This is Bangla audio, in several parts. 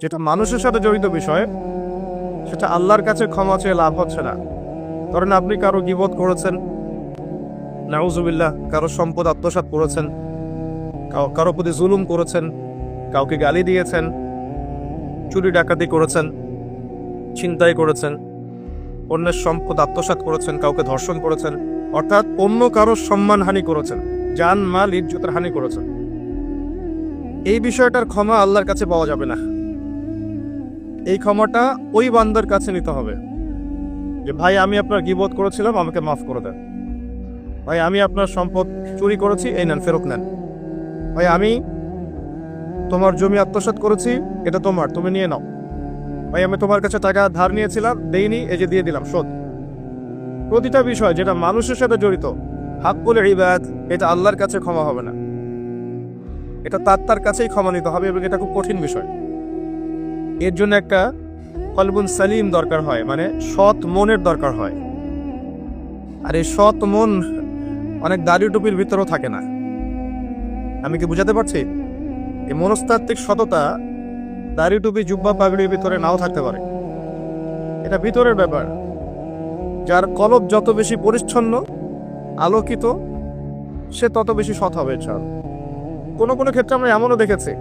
যেটা মানুষের সাথে জড়িত বিষয়, সেটা আল্লাহর কাছে ক্ষমা চেয়ে লাভ হচ্ছে না। ধরেন আপনি কারো গীবত করেছেন, নাউজুবিল্লাহ, কারো সম্পদ আত্মসাৎ করেছেন, কারো প্রতি জুলুম করেছেন, কাউকে গালি দিয়েছেন, চুরি ডাকাতি করেছেন, ছিনতাই করেছেন, অন্যের সম্পদ আত্মসাৎ করেছেন, কাউকে ধর্ষণ করেছেন, অর্থাৎ অন্য কারো সম্মানহানি করেছেন, জান মাল ইজ্জতের হানি করেছেন। এই বিষয়টার ক্ষমা আল্লাহর কাছে পাওয়া যাবে না। এই ক্ষমাটা ওই বান্দার কাছে নিতে হবে যে ভাই আমি আপনার গীবত করেছিলাম, আমাকে মাফ করে দেন। ভাই আমি আপনার সম্পদ চুরি করেছি, এই নেন, ফেরত নেন। ভাই আমি তোমার জমি আত্মসাৎ করেছি, এটা তোমার, তুমি নিয়ে নাও। ভাই আমি তোমার কাছে টাকা ধার নিয়েছিলাম, দেইনি, এই যে দিয়ে দিলাম, শোধ। প্রতিটা বিষয় যেটা মানুষের সাথে জড়িত, হাক্কুল ইবাদ, এটা আল্লাহর কাছে ক্ষমা হবে না। এটা তার কাছেই ক্ষমা নিতে হবে, এবং এটা খুব কঠিন বিষয়। এর জন্য একটা কলবুন সালিম দরকার হয়, মানে সৎ মনের দরকার হয়। আর এই সৎ মন অনেক দাড়ি টুপির ভিতরেও থাকে না। আমি কি বুঝাতে পারছি? এই মনস্তাত্ত্বিক সততা দাড়ি টুপি জুব্বা পাগড়ির ভিতরে নাও থাকতে পারে। এটা ভিতরের ব্যাপার। যার কলব যত বেশি পরিচ্ছন্ন, আলোকিত, সে তত বেশি সৎ হবে। কোনো কোনো ক্ষেত্রে আমরা এমনও দেখেছি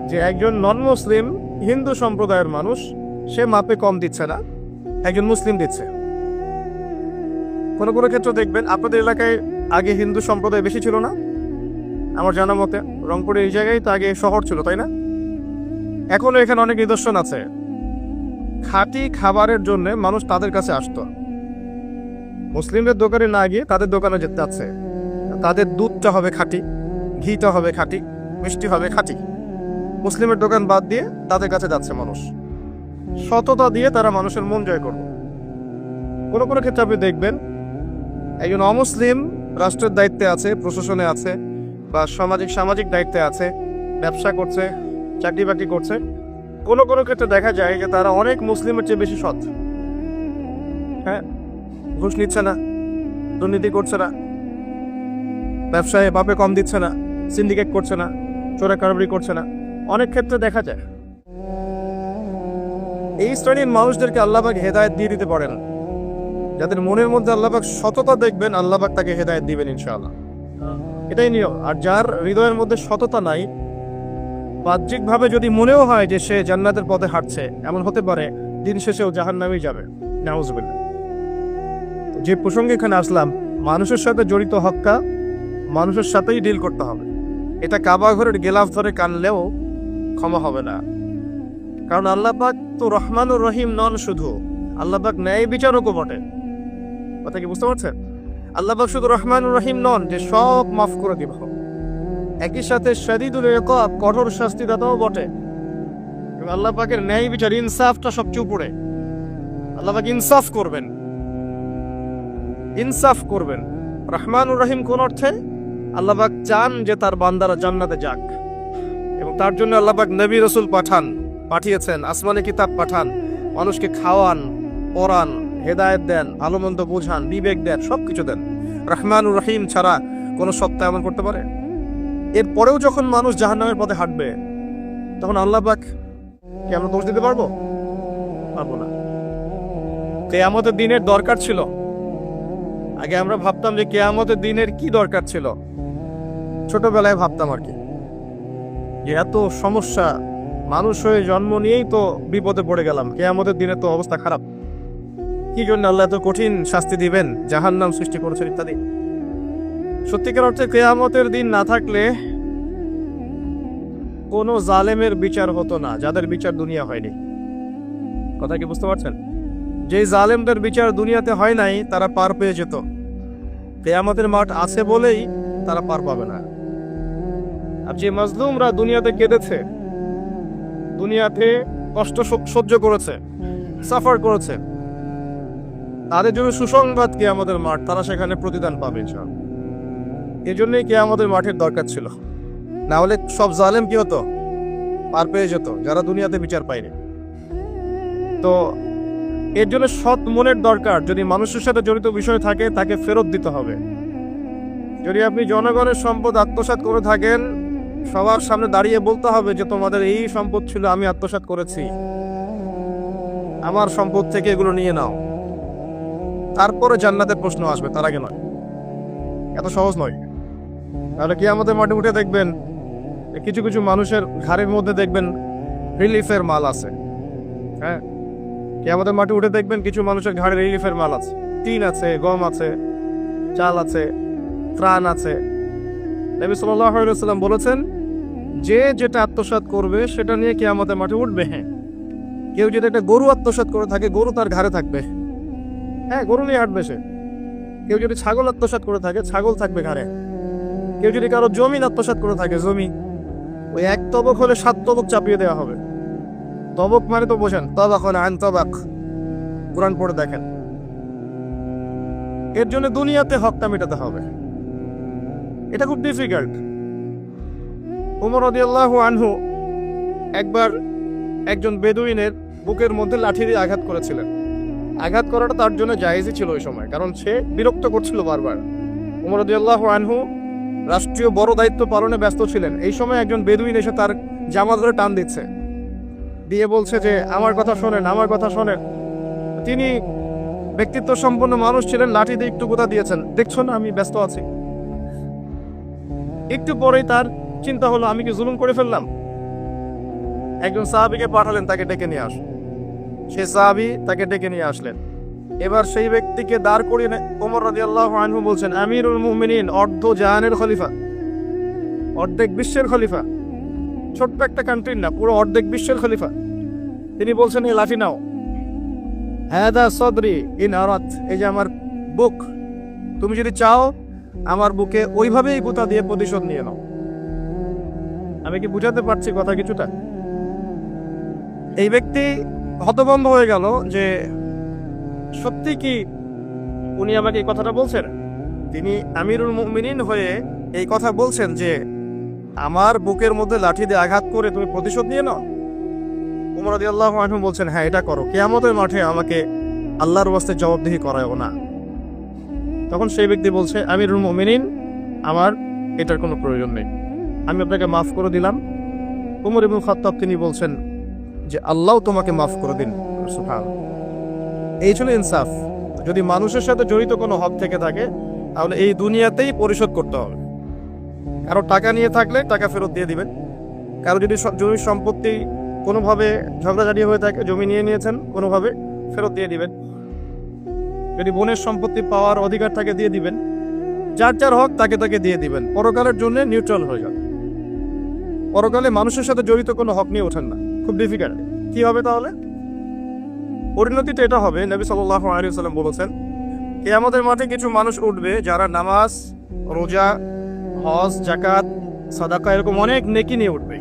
যে একজন নন মুসলিম হিন্দু সম্প্রদায়ের মানুষ, সে মাপে কম দিচ্ছে না, একজন মুসলিম দিচ্ছে। কোনো কোনো ক্ষেত্রে দেখবেন আপনাদের এলাকায় আগে হিন্দু সম্প্রদায় বেশি ছিল না? আমার জানা মতে রংপুরের এই জায়গায় তো আগে শহর ছিল, তাই না? এখনো এখানে অনেক নিদর্শন আছে। খাঁটি খাবারের জন্য মানুষ তাদের কাছে আসতো, মুসলিমদের দোকানে না গিয়ে তাদের দোকানে যেতে যাচ্ছে। তাদের দুধটা হবে খাঁটি, ঘিটা হবে খাঁটি, মিষ্টি হবে খাঁটি। মুসলিমের দোকান বাদ দিয়ে তাদের কাছে যাচ্ছে মানুষ। সততা দিয়ে তারা মানুষের মন জয় করবে। কোনো কোনো ক্ষেত্রে আপনি দেখবেন একজন অমুসলিম রাষ্ট্রের দায়িত্বে আছে, প্রশাসনে আছে, বা সামাজিক দায়িত্বে আছে, ব্যবসা করছে, চাকরি বাকরি করছে। কোনো কোনো ক্ষেত্রে দেখা যায় যে তারা অনেক মুসলিমের চেয়ে বেশি সৎ। হ্যাঁ, ঘুষ নিচ্ছে না, দুর্নীতি করছে না, ব্যবসায় বাপে কম দিচ্ছে না, সিন্ডিকেট করছে না, চোরা কারবারি করছে না। অনেক ক্ষেত্রে দেখা যায় এই শ্রেণীর মানুষদেরকে আল্লাহবাক হেদায়েত দিয়ে দিতে পারেন। যাদের মনের মধ্যে আল্লাহবাক সততা দেখবেন, আল্লাহবাক তাকে হেদায়েত দিবেন ইনশাআল্লাহ। এটাই নিয়ম। আর যার হৃদয়ের মধ্যে সততা নাই, বাহ্যিকভাবে যদি মনেও হয় যে সে জান্নাতের পথে হাঁটছে, এমন হতে পারে দিন শেষেও জাহান্নামেই যাবে। নাউজুবিল্লাহ। যে প্রসঙ্গে এখানে আসলাম, মানুষের সাথে জড়িত হক্কা মানুষের সাথেই ডিল করতে হবে। এটা কাবা ঘরের গেলাফ ধরে কানলেও ক্ষমা হবে না। কারণ আল্লাহ পাক তো রহমানুর রহিম নন, শুধু আল্লাহ পাক ন্যায় বিচারকও বটে। কথা কি বুঝতে পারছেন? আল্লাহ পাক শুধু রহমানুর রহিম নন যে সব মাফ করে দিব, একই সাথে শাদীদুল ইকাব, কঠোর শাস্তিদাতাও বটে। এবং আল্লাহ পাকের ন্যায় বিচার, ইনসাফটা সবচেয়ে উপরে। আল্লাহ পাক ইনসাফ করবেন, ইনসাফ করবেন। রহমানুর রহিম কোন অর্থে? আল্লাহ পাক চান যে তার বান্দারা জান্নাতে যাক, এবং তার জন্য আল্লাহ পাক নবী রাসূল পাঠিয়েছেন, আসমানে কিতাব পাঠান, মানুষকে খাওয়ান, পড়ান, হেদায়েত দেন, ভালো মন্দ বোঝান, বিবেক দেন, সবকিছু দেন। রহমানুর রহিম ছাড়া কোনো সত্তা এমন করতে পারে? এরপরেও যখন মানুষ জাহান্নামের পথে হাঁটবে, তখন আল্লাহ পাক কি আমরা দোষ দিতে পারবো? পারবো না। কিয়ামতের দিনের দরকার ছিল। আগে আমরা ভাবতাম যে কিয়ামতের দিনের কি দরকার ছিল, ছোটবেলায় ভাবতাম আর কি, যে এত সমস্যা, মানুষ হয়ে জন্ম নিয়েই তো বিপদে পড়ে গেলাম, কিয়ামতের দিনে তো অবস্থা খারাপ, কি জন্য আল্লাহ এত কঠিন শাস্তি দিবেন, জাহান্নাম সৃষ্টি করেছেন ইত্যাদি। সত্যিকার অর্থে কিয়ামতের দিন না থাকলে কোনো জালেমের বিচার হতো না, যাদের বিচার দুনিয়া হয়নি। কথা কি বুঝতে পারছেন? যে জালেমদের বিচার দুনিয়াতে হয় নাই, তারা পার পেয়ে যেত। কিয়ামতের মাঠ আছে বলেই তারা পার পাবে না। আর যে মাজলুমরা দুনিয়াতে কেঁদেছে, দুনিয়াতে কষ্ট সহ্য করেছে, সাফার করেছে, তাদের জন্য সুসংবাদ কিয়ামতের মাঠ, তারা সেখানে প্রতিদান পাবে ইনশাআল্লাহ। এজন্যই কিয়ামতের মাঠের দরকার ছিল। না হলে সব জালেম কি হতো? পার পেয়ে যেত, যারা দুনিয়াতে বিচার পায়নি। তো এর জন্য সৎ মনের দরকার। যদি মানুষের সাথে জড়িত বিষয় থাকে, তাকে ফেরত দিতে হবে। যদি আপনি জনগণের সম্পদ আত্মসাৎ করে থাকেন, সবার সামনে দাঁড়িয়ে বলতে হবে যে তোমাদের এই সম্পদ ছিল, আমি আত্মসাৎ করেছি, আমার সম্পদ থেকে এগুলো নিয়ে নাও। তারপরে জান্নাতের প্রশ্ন আসবে, তার আগে নয়। এত সহজ নয়। তাহলে কি আমাদের মাঠে উঠে দেখবেন কিছু কিছু মানুষের ঘাড়ের মধ্যে দেখবেন রিলিফের মাল আছে। হ্যাঁ, কি আমাদের মাঠে উঠে দেখবেন কিছু মানুষের ঘাড়ে রিলিফের মাল আছে, টিন আছে, গম আছে, চাল আছে, ত্রাণ আছে। নবী সাল্লাল্লাহু আলাইহি ওয়াসাল্লাম বলেছেন যে যেটা আত্মসাৎ করবে সেটা নিয়ে কি আমাদের মাঠে উঠবে। হ্যাঁ, কেউ যদি একটা গরু আত্মসাৎ করে থাকে, গরু তার ঘাড়ে থাকবে। হ্যাঁ, গরু নিয়ে হাঁটবে সে। কেউ যদি ছাগল আত্মসাৎ করে থাকে, ছাগল থাকবে ঘাড়ে। কেউ যদি কারো জমি আত্মসাৎ করে থাকে, জমি ওই এক তবক হলে 7 তবক চাপিয়ে দেওয়া হবে। তবক মানে তো বোঝেন, তবাক হলে আন তবাক, কোরআন পড়ে দেখেন। এর জন্য দুনিয়াতে হকটা মেটাতে হবে, এটা খুব ডিফিকাল্ট। ওমর রাদিয়াল্লাহু আনহু একবার একজন বেদুইনের বুকের মধ্যে লাঠি দিয়ে আঘাত করেছিলেন। আঘাত করাটা তার জন্য জায়েজই ছিল ওই সময়, কারণ সে বিরক্ত করছিল বারবার। ওমর রাদিয়াল্লাহু আনহু রাষ্ট্রীয় বড় দায়িত্ব পালনে ব্যস্ত ছিলেন। এই সময় একজন বেদুইন এসে তার জামা ধরে টান দিচ্ছে, দিয়ে বলছে যে আমার কথা শোনেন, আমার কথা শোনেন। তিনি ব্যক্তিত্ব সম্পন্ন মানুষ ছিলেন, লাঠি দিয়ে একটু গোতা দিয়েছেন, দেখছো না আমি ব্যস্ত আছি। একটু পরেই তার চিন্তা হলো আমি কি জুলুম করে ফেললাম। একজন সাহাবীকে পাঠালেন তাকে ডেকে নিয়ে আস। সে সাহাবী তাকে ডেকে নিয়ে আসলেন। এবার সেই ব্যক্তিকে দাঁড় করিয়ে ওমর রাদিয়াল্লাহু আনহু বলছেন, আমিরুল মুমিনিন, অর্ধ জাহানের খলিফা, অর্ধেক বিশ্বের খলিফা, ছোট্ট একটা কান্ট্রির না, পুরো অর্ধেক বিশ্বের খলিফা। তিনি বলছেন এই লাঠি নাও। হাদা সদরি ইন আরাত, এই যে আমার বুক, তুমি যদি চাও আমার বুকে ওইভাবেই গুতা দিয়ে প্রতিশোধ নিয়ে নাও। আমি কি বুঝাতে পারছি কথা কিছুটা? এই ব্যক্তি হতভম্ব হয়ে গেল যে সত্যি কি উনি আমাকে এই কথাটা বলছেন। তিনি আমিরুল মুমিনিন হয়ে এই কথা বলছেন যে আমার বুকের মধ্যে লাঠি দিয়ে আঘাত করে তুমি প্রতিশোধ নিয়ে নাও। ওমর রাদিয়াল্লাহু আনহু বলছেন, হ্যাঁ এটা করো, কিয়ামতের মাঠে আমাকে আল্লাহর ওয়াস্তে জবাবদিহি করায়ও না। তখন সেই ব্যক্তি বলছে, আমিরুল মুমিনিন, আমার এটার কোনো প্রয়োজন নেই, আমি আপনাকে মাফ করে দিলাম। ওমর ইবনে খাত্তাব তিনি বলছেন যে আল্লাহ তোমাকে মাফ করে দিন। সুবহানাল্লাহ। এই ছিল ইনসাফ। যদি মানুষের সাথে জড়িত কোনো হক থেকে থাকে তাহলে এই দুনিয়াতেই পরিশোধ করতে হবে। কারো টাকা নিয়ে থাকলে টাকা ফেরত দিয়ে দিবেন। কারো যদি জমি সম্পত্তি কোনোভাবে ঝগড়াঝাটি হয়ে থাকে, জমি নিয়ে নিয়েছেন, কোনোভাবে ফেরত দিয়ে দিবেন। যদি বোনের সম্পত্তি পাওয়ার অধিকার থাকে দিয়ে দিবেন। যার যার হক তাকে তাকে দিয়ে দিবেন। পরকালের জন্য নিউট্রাল হয়ে যান। পরকালে মানুষের সাথে জড়িত কোনো হক নিয়ে ওঠেন না, খুব ডিফিকাল্ট। কি হবে তাহলে? পরিণতিটা এটা হবে, নবী সাল্লাল্লাহু আলাইহি ওয়াসাল্লাম বলেছেন, কিয়ামতের মাঠে কিছু মানুষ উঠবে যারা নামাজ, রোজা, হজ, যাকাত, সাদাকা এরকম অনেক নেকি নিয়ে উঠবে।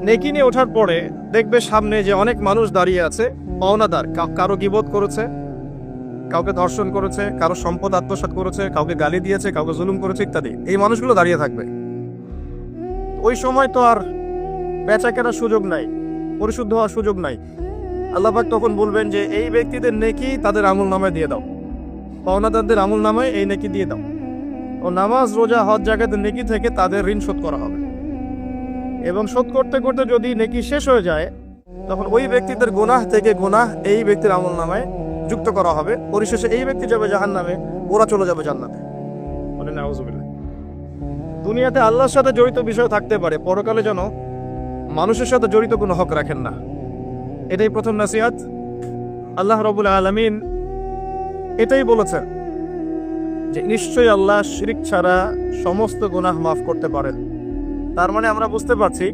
নেকি নিয়ে ওঠার পরে দেখবে সামনে যে অনেক মানুষ দাঁড়িয়ে আছে, পাওনাদার, কারো গীবত করেছে, কাউকে ধর্ষণ করেছে, কারো সম্পদ আত্মসাৎ করেছে, কাউকে গালি দিয়েছে, কাউকে জুলুম করেছে ইত্যাদি। এই মানুষগুলো দাঁড়িয়ে থাকবে। ওই সময় তো আর বেচা কেনার সুযোগ নাই, পরিশুদ্ধ হওয়ার সুযোগ নাই। আল্লাহ পাক তখন বলবেন যে এই ব্যক্তিদের নেকি তাদের আমল নামায় দিয়ে দাও, পাওনাদারদের আমল নামায় এই নেকি দিয়ে দাও। ও নামাজ, রোজা, হজ, যাকাতের নেকি থেকে তাদের ঋণ শোধ করা হবে। এবং শোধ করতে করতে যদি নেকি শেষ হয়ে যায় তখন ওই ব্যক্তিদের গুনাহ থেকে গুনাহ এই ব্যক্তির আমল নামায় যুক্ত করা হবে। পরিশেষে এই ব্যক্তি যাবে জাহান্নামে, ওরা চলে যাবে জান্নাতে। মানে নাউজুবিল্লাহ। দুনিয়াতে আল্লাহর সাথে জড়িত বিষয় থাকতে পারে, পরকালে যেন মানুষের সাথে জড়িত কোনো হক রাখেন না। এটাই প্রথম নসিহত। আল্লাহ রাব্বুল আলামিন এটাই বলেছেন যে নিশ্চয়ই আল্লাহ শিরক ছাড়া সমস্ত গুনাহ মাফ করতে পারেন। তার মানে আমরা বুঝতে পারছি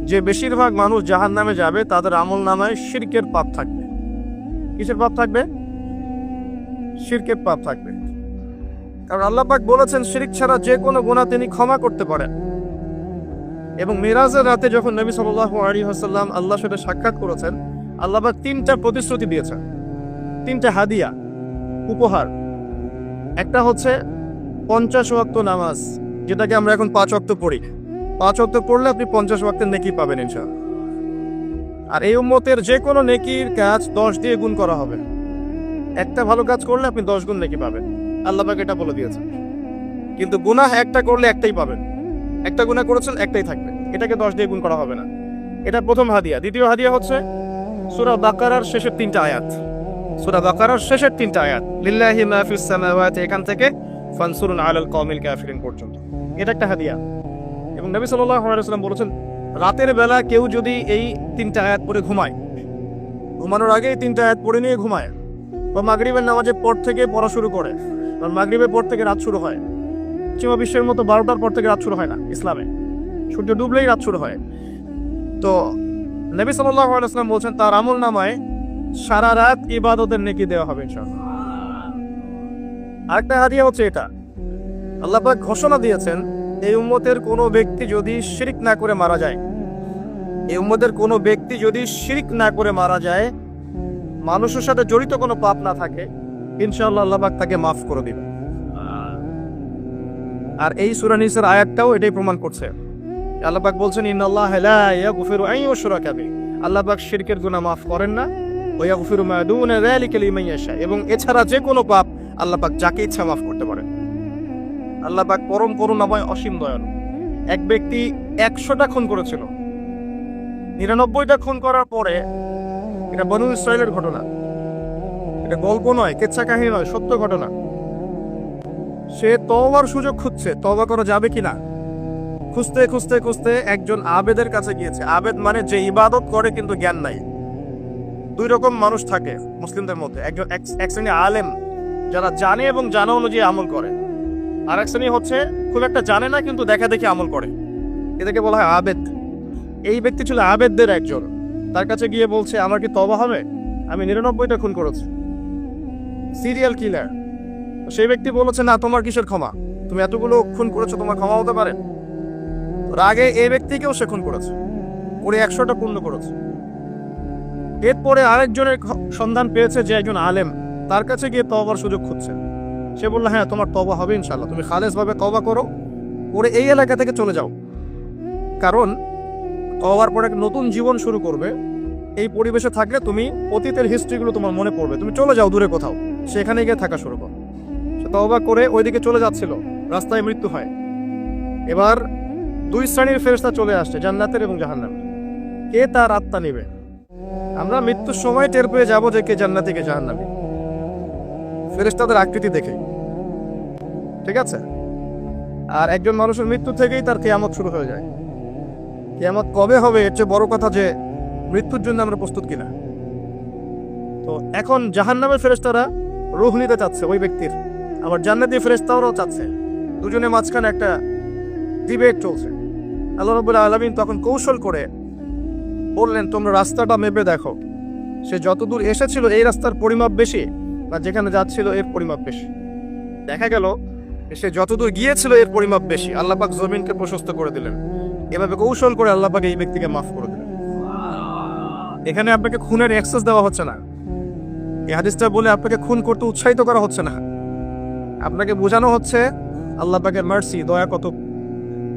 যে বেশিরভাগ মানুষ জাহান্নামে যাবে, তাদের আমল নামায় শিরকের পাপ থাকবে। কিসের পাপ থাকবে? শিরকের পাপ থাকবে। কারণ আল্লাহ পাক বলেছেন শিরক ছাড়া যে কোনো গুনাহ তিনি ক্ষমা করতে পারেন। এবং মিরাজের রাতে যখন নবী সাল্লাল্লাহু আলাইহি ওয়াসাল্লাম আল্লাহর সাথে সাক্ষাৎ করেছেন, আল্লাহ পাক 3টা প্রতিশ্রুতি দিয়েছেন, 3টা হাদিয়া, উপহার। একটা হচ্ছে 50 ওয়াক্ত নামাজ, যেটাকে আমরা এখন 5 ওয়াক্ত পড়ি। 5 ওয়াক্ত পড়লে আপনি 50 ওয়াক্তের নেকি পাবেন ইনশাআল্লাহ। আর এই উম্মতের যে কোনো নেকির কাজ 10 দিয়ে গুণ করা হবে। একটা ভালো কাজ করলে আপনি 10 গুণ নেকি পাবেন, আল্লাহ পাক এটা বলে দিয়েছেন। কিন্তু গুনাহ একটা করলে একটাই পাবেন। একটা গুনাহ করেছেন, একটাই থাকবে, এটাকে 10 দিয়ে গুণ করা হবে না। এটা প্রথম হাদিয়া। দ্বিতীয় হাদিয়া হচ্ছে সূরা বাকারার শেষের 3টা আয়াত। সূরা বাকারার শেষের 3টা আয়াত, লিল্লাহি মা ফিস সামাওয়াতি, এখান থেকে ফানসুরুন আলাল কওমিল কাফিরিন পর্যন্ত, এটা একটা হাদিয়া। এবং নবী সাল্লাল্লাহু আলাইহি ওয়াসাল্লাম বলেছেন, রাতের বেলা কেউ যদি এই 3টা আয়াত পড়ে ঘুমায়, ঘুমানোর আগে এই 3টা আয়াত পড়ে নিয়ে ঘুমায়, বা মাগরিবের নামাজের পর থেকে পড়া শুরু করে, বা মাগরিবের পর থেকে রাত শুরু হয়, পশ্চিমা বিশ্বের মতো 12টার পর থেকে রাত শুরু হয় না ইসলামে, সূর্য ডুবলেই রাত শুরু হয়। তো নবী সাল্লাল্লাহু আলাইহি ওয়াসাল্লাম বলছেন তার আমল নামায় সারা রাত ইবাদতের নেকি দেওয়া হবে ইনশাআল্লাহ। আরেকটা হাদিয়া হচ্ছে এটা, আল্লাহ পাক ঘোষণা দিয়েছেন এই উম্মতের কোনো ব্যক্তি যদি শিরক না করে মারা যায়, এই উম্মতের কোনো ব্যক্তি যদি শিরক না করে মারা যায়, মানুষের সাথে জড়িত কোনো পাপ না থাকে, ইনশাআল্লাহ আল্লাহ পাক তাকে মাফ করে দিবেন। আর এই সূরা নিসার আয়াতটাও এটাই প্রমাণ করছে। আল্লাহ পাক বলছেন, ইন্নাল্লাহা লা ইয়াগফিরু আন ইউশরাকা বিহি, আল্লাহ পাক শিরকের গুনাহ মাফ করেন না, ওয়া ইয়াগফিরু মা দুনা যালিকা লিমান ইয়াশা, এবং এছাড়া যে কোনো পাপ আল্লাহ পাক যাকে ইচ্ছা মাফ করতে পারেন। আল্লাহ পাক পরম করুণাময়, অসীম দয়ালু। এক ব্যক্তি 100টা খুন করেছিল, 99টা খুন করার পরে, এটা বনু ইসরাইলের ঘটনা, এটা গল্প নয়, কেচ্ছা কাহিনী নয়, সত্য ঘটনা, সে তওবার সুযোগ খুঁজছে, তওবা করা যাবে কিনা, খুঁজতে খুঁজতে খুঁজতে একজন আবেদের কাছে গিয়েছে। আবেদ মানে যে ইবাদত করে কিন্তু জ্ঞান নাই। দুই রকম মানুষ থাকে মুসলিমদের মধ্যে, একজন এক শ্রেণী আলেম যারা জানে এবং জানা অনুযায়ী আমল করে, আর এক শ্রেণী হচ্ছে খুব একটা জানে না কিন্তু দেখা দেখি আমল করে, এটাকে বলা হয় আবেদ। এই ব্যক্তি ছিল আবেদদের একজন। তার কাছে গিয়ে বলছে, আমার কি তওবা হবে? আমি 99টা খুন করেছি, সিরিয়াল কিলার। সেই ব্যক্তি বলেছে, না, তোমার কিসের ক্ষমা, তুমি এতগুলো খুন করেছো, তোমার ক্ষমা হতে পারে? রাগে এই ব্যক্তিকেও সে খুন করেছে, করে 100টা পূর্ণ করেছে। এরপরে আরেকজনের সন্ধান পেয়েছে যে একজন আলেম, তার কাছে গিয়ে তওবার সুযোগ খুঁজছে। সে বলল, হ্যাঁ, তোমার তওবা হবে ইনশাআল্লাহ, তুমি খালেস ভাবে তওবা করো, করে এই এলাকা থেকে চলে যাও, কারণ তওবার পরে একটা নতুন জীবন শুরু করবে। এই পরিবেশে থাকলে তুমি অতীতের হিস্ট্রিগুলো তোমার মনে পড়বে, তুমি চলে যাও দূরে কোথাও, সেখানে গিয়ে থাকা শুরু করো। সে তওবা করে ওইদিকে চলে যাচ্ছিল, রাস্তায় মৃত্যু হয়। এবার 2 শ্রেণীর ফেরেশতা চলে আসছে, জান্নাতের এবং জাহান্নামের। কে তার আত্মা নেবে? আমরা মৃত্যুর সময় টের পেয়ে যাবো যে কে জান্নাতি কে জাহান্নামী, ফেরেশতাদের আকৃতি দেখে, ঠিক আছে? আর একজন মানুষের মৃত্যু থেকেই তার কিয়ামত শুরু হয়ে যায়। কিয়ামত কবে হবে এর চেয়ে বড় কথা যে মৃত্যুর জন্য আমরা প্রস্তুত কিনা। তো এখন জাহান্নামের ফেরেশতারা রূহ নিতে চাচ্ছে ওই ব্যক্তির, আবার জান্নাতি ফেরেশতারাও চাচ্ছে, দুজনের মাঝখানে একটা ডিবেট চলছে। আল্লাহ রাব্বুল আলামিন তখন কৌশল করে বললেন, তোমরা রাস্তাটা মেপে দেখো, সে যতদূর এসেছিল এই রাস্তার পরিমাপ বেশি, না যেখানে যাচ্ছিল এর পরিমাপ বেশি। দেখা গেল সে যতদূর গিয়েছিল এর পরিমাপ বেশি। আল্লাহ পাক জমিনকে প্রশস্ত করে দিলেন। এভাবে কৌশল করে আল্লাহ পাক এই ব্যক্তিকে মাফ করে দিলেন। এখানে আপনাকে খুনের অ্যাক্সেস দেওয়া হচ্ছে না, এই হাদিসটা বলে আপনাকে খুন করতে উৎসাহিত করা হচ্ছে না, আপনাকে বোঝানো হচ্ছে আল্লাহ পাকের মার্সি, দয়া কত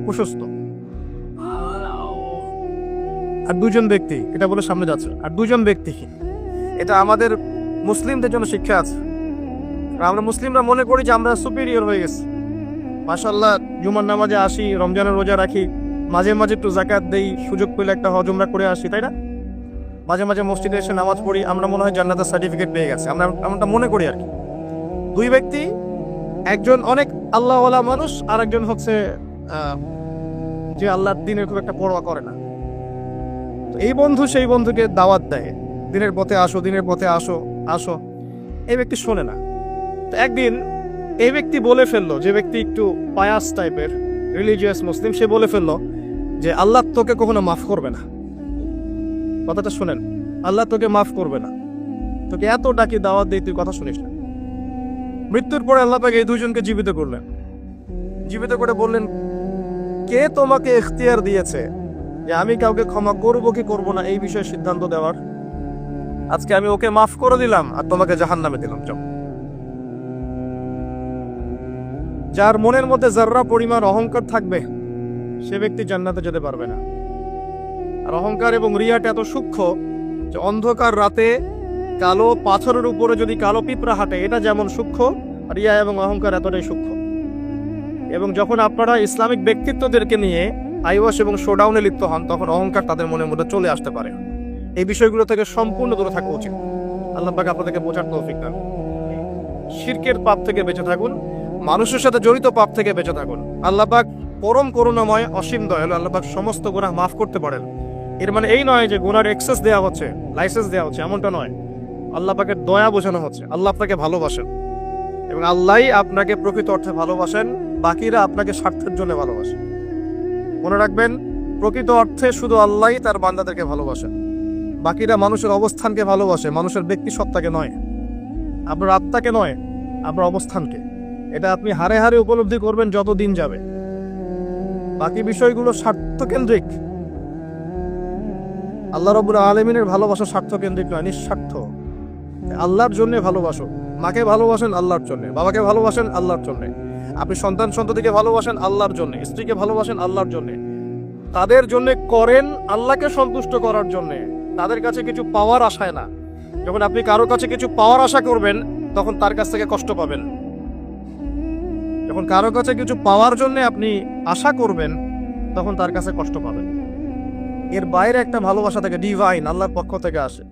প্রশস্ত। আর 2জন ব্যক্তি, এটা বলে সামনে যাচ্ছে, আর 2জন ব্যক্তি, এটা আমাদের মুসলিমদের জন্য শিক্ষা আছে। আমরা মুসলিমরা মনে করি যে আমরা সুপিরিয়র হয়ে গেছি, মাশাআল্লাহ, জুমার নামাজে আসি, রমজানের রোজা রাখি, মাঝে মাঝে একটু জাকাত দেই, সুযোগ পেলে একটা হজ উমরা করে আসি, তাই না? মাঝে মাঝে মসজিদে এসে নামাজ পড়ি, আমরা মনে হয় জান্নাতের সার্টিফিকেট পেয়ে গেছি, আমরা মনে করি আর কি। 2 ব্যক্তি, একজন অনেক আল্লাহওয়ালা মানুষ, আর একজন হচ্ছে যে আল্লাহর দিনের খুব একটা পরোয়া করে না। এই বন্ধু সেই বন্ধুকে দাওয়াত দেয়, দিনের পথে আসো, দিনের পথে আসো আসো। এই ব্যক্তি শোনে না। তো একদিন এই ব্যক্তি বলে ফেললো, যে ব্যক্তি একটু পায়াস টাইপের রিলিজিয়াস মুসলিম, সে বলে ফেললো যে আল্লাহ তোকে কখনো মাফ করবে না। কথাটা শুনেন, আল্লাহ তোকে মাফ করবে না, তোকে এত ডাকি দাওয়াত দেই, তুই কথা শুনিস না। মৃত্যুর পরে আল্লাহ পাক এই 2জনকে জীবিত করলেন, জীবিত করে বললেন, কে তোমাকে ইখতিয়ার দিয়েছে যে আমি কাউকে ক্ষমা করব কি করব না এই বিষয়ে সিদ্ধান্ত দেওয়ার? আজকে আমি ওকে মাফ করে দিলাম আর তোমাকে জাহান্নামে দিলাম। যার মনের মধ্যে যাররা পরিমাণ অহংকার থাকবে সে ব্যক্তি জান্নাতে যেতে পারবে না। আর অহংকার এবং রিয়াটা এত সূক্ষ্ম যে অন্ধকার রাতে কালো পাথরের উপরে যদি কালো পিঁপড়া হাঁটে, এটা যেমন সূক্ষ্ম, রিয়া এবং অহংকার এতটাই সূক্ষ্ম। এবং যখন আপনারা ইসলামিক ব্যক্তিত্বদেরকে নিয়ে আইওয়াশ এবং শোডাউনে লিপ্ত হন, তখন অহংকার তাদের মনের মধ্যে চলে আসতে পারে। এই বিষয়গুলো থেকে সম্পূর্ণ দূরে থাকা উচিত। আল্লাহ পাক আপনাদেরকে বোঝার তৌফিক দান। শিরকের পাপ থেকে বেঁচে থাকুন, মানুষের সাথে জড়িত পাপ থেকে বেঁচে থাকুন। আল্লাহ পাক পরম করুণাময়, অসীম দয়ালু। আল্লাহ পাক সমস্ত গুনাহ মাফ করতে পারেন। এর মানে এই নয় যে গুনার এক্সেস দেওয়া হচ্ছে, লাইসেন্স দেওয়া হচ্ছে, এমনটা নয়। আল্লাহ পাকের দয়া বোঝানো হচ্ছে। আল্লাহ আপনাকে ভালোবাসেন এবং আল্লাহই আপনাকে প্রকৃত অর্থে ভালোবাসেন, বাকিরা আপনাকে স্বার্থের জন্য ভালোবাসেন। মনে রাখবেন, প্রকৃত অর্থে শুধু আল্লাহই তার বান্দাদেরকে ভালোবাসেন, বাকিরা মানুষের অবস্থানকে ভালোবাসে, মানুষের ব্যক্তি সত্তাকে নয়, আপনার আত্মাকে নয়, আপনার অবস্থানকে। এটা আপনি হারে হারে উপলব্ধি করবেন যত দিন যাবে। বাকি বিষয়গুলো স্বার্থকেন্দ্রিক। আল্লাহ রাব্বুল আলামিনের ভালোবাসা স্বার্থকেন্দ্রিক নয়, নিঃস্বার্থ। আল্লাহর জন্য ভালোবাসো। মাকে ভালোবাসেন আল্লাহর জন্য, বাবাকে ভালোবাসেন আল্লাহর জন্য, আপনি সন্তান সন্ততিকে ভালোবাসেন আল্লাহর জন্য, স্ত্রীকে ভালোবাসেন আল্লাহর জন্য। তাদের জন্য করেন আল্লাহকে সন্তুষ্ট করার জন্য, তাদের কাছে কিছু পাওয়ার আশায় না। যখন আপনি কারো কাছে কিছু পাওয়ার আশা করবেন, তখন তার কাছ থেকে কষ্ট পাবেন। যখন কারো কাছে কিছু পাওয়ার জন্য আপনি আশা করবেন, তখন তার কাছে কষ্ট পাবেন। এর বাইরে একটা ভালোবাসা থেকে, ডিভাইন, আল্লাহর পক্ষ থেকে আসে।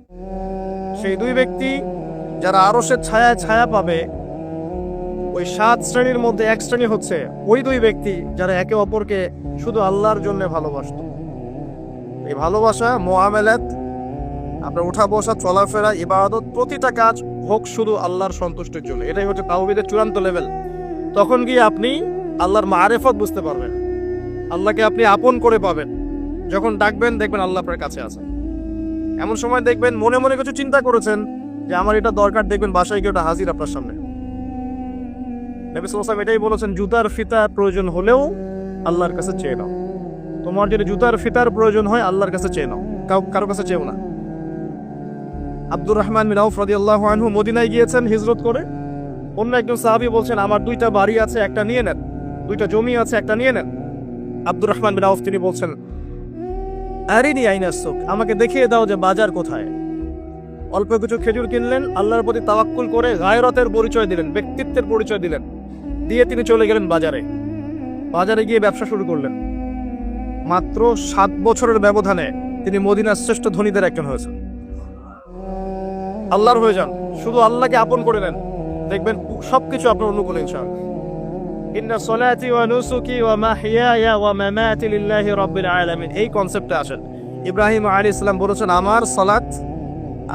সেই দুই ব্যক্তি যারা আরশের ছায়া ছায়া পাবে, ওই 7 শ্রেণীর মধ্যে এক শ্রেণী হচ্ছে ওই দুই ব্যক্তি যারা একে অপরকে শুধু আল্লাহর জন্য ভালোবাসত। এই ভালোবাসা, মুআমালাত, আপনার উঠা বসা, চলাফেরা, ইবাদত, প্রতিটা কাজ হোক শুধু আল্লাহর সন্তুষ্টির জন্য। এটাই হচ্ছে তাওহীদের চূড়ান্ত লেভেল। তখন গিয়ে আপনি আল্লাহর মারিফত বুঝতে পারবেন, আল্লাহকে আপনি আপন করে পাবেন। যখন ডাকবেন, দেখবেন আল্লাহ আপনার কাছে আছে। এমন সময় দেখবেন মনে মনে কিছু চিন্তা করেছেন যে আমার এটা দরকার, দেখবেন বাসায় গিয়ে ওটা হাজির আপনার সামনে। নবী সাল্লাল্লাহু আলাইহি ওয়াসাল্লাম এটাই বলেছেন, জুতার ফিতা প্রয়োজন হলেও আল্লাহর কাছে চেয়ে নাও। তোমার যদি জুতার ফিতার প্রয়োজন হয়, আল্লাহর কাছে চেয়ে নাও, কারো কাছে চেয়েও না। আব্দুর রহমান বিন আউফ রাদিয়াল্লাহু আনহু মদিনায় গিয়েছেন হিজরত করে। অন্য একজন সাহাবী বলছেন, আমার 2টা বাড়ি আছে, একটা নিয়ে নেন, 2টা জমি আছে, একটা নিয়ে নেন। আব্দুর রহমান বিন আউফ তিনি বলছেন, আরিনি আইনাস সুক, আমাকে দেখিয়ে দাও যে বাজার কোথায়। অল্প কিছু খেজুর কিনলেন, আল্লাহর প্রতি তাওয়াক্কুল করে গায়রতের পরিচয় দিলেন, ব্যক্তিত্বের পরিচয় দিলেন, দিয়ে তিনি চলে গেলেন বাজারে। বাজারে গিয়ে ব্যবসা শুরু করলেন। মাত্র 7 বছরের ব্যবধানে তিনি মদিনার শ্রেষ্ঠ ধনীদের একজন হয়েছেন। আল্লাহর হয়ে যান, শুধু আল্লাহকে আপন করে নেন, দেখবেন সবকিছু আপনার অনুকূলে ইনশাআল্লাহ। ইন্না সলাতি ওয়া নুসুকি ওয়া মাহইয়ায়া ওয়া মামাতি লিল্লাহি রাব্বিল আলামিন, এই কনসেপ্টে আসেন। ইব্রাহিম আলাইহিস সালাম বলেছেন, আমার সালাত,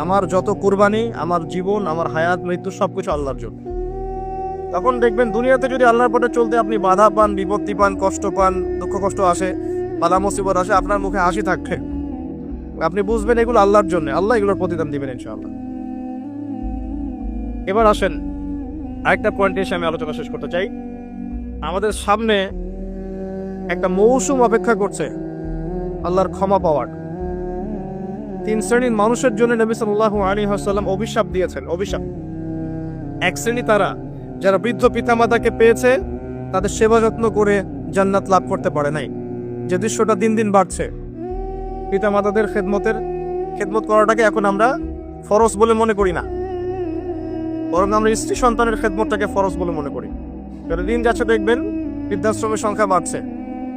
আমার যত কুরবানি, আমার জীবন, আমার হায়াত, মৃত্যু সবকিছু আল্লাহর জন্য। তখন দেখবেন দুনিয়াতে যদি আল্লাহর পথে চলতে আপনি বাধা পান, বিপত্তি পান, কষ্ট পান, দুঃখ কষ্ট আসে, বালা মুসিবত আসে, আপনার মুখে হাসি থাকবে। আপনি বুঝবেন এগুলো আল্লাহর জন্য, আল্লাহ এগুলোর প্রতিদান দিবেন ইনশাআল্লাহ। এবার আসেন আরেকটা পয়েন্টে এসে আমি আলোচনা শেষ করতে চাই। আমাদের সামনে একটা মৌসুম অপেক্ষা করছে আল্লাহর ক্ষমা পাওয়ার। 3 শ্রেণীর মানুষের জন্য নবী সাল্লাল্লাহু আলাইহি ওয়াসাল্লাম অভিশাপ দিয়েছেন। অভিশাপ, এক শ্রেণী তারা যারা বৃদ্ধ পিতামাতাকে পেয়েছে, তাদের সেবা যত্ন করে জান্নাত লাভ করতে পারে নাই। যে দৃশ্যটা দিন দিন বাড়ছে, পিতামাতাদের খেদমত করাটাকে এখন আমরা ফরজ বলে মনে করি না, বরং আমরা স্ত্রী সন্তানের খেদমতটাকে ফরজ বলে মনে করি। দিন যাচ্ছে দেখবেন বৃদ্ধাশ্রমের সংখ্যা বাড়ছে।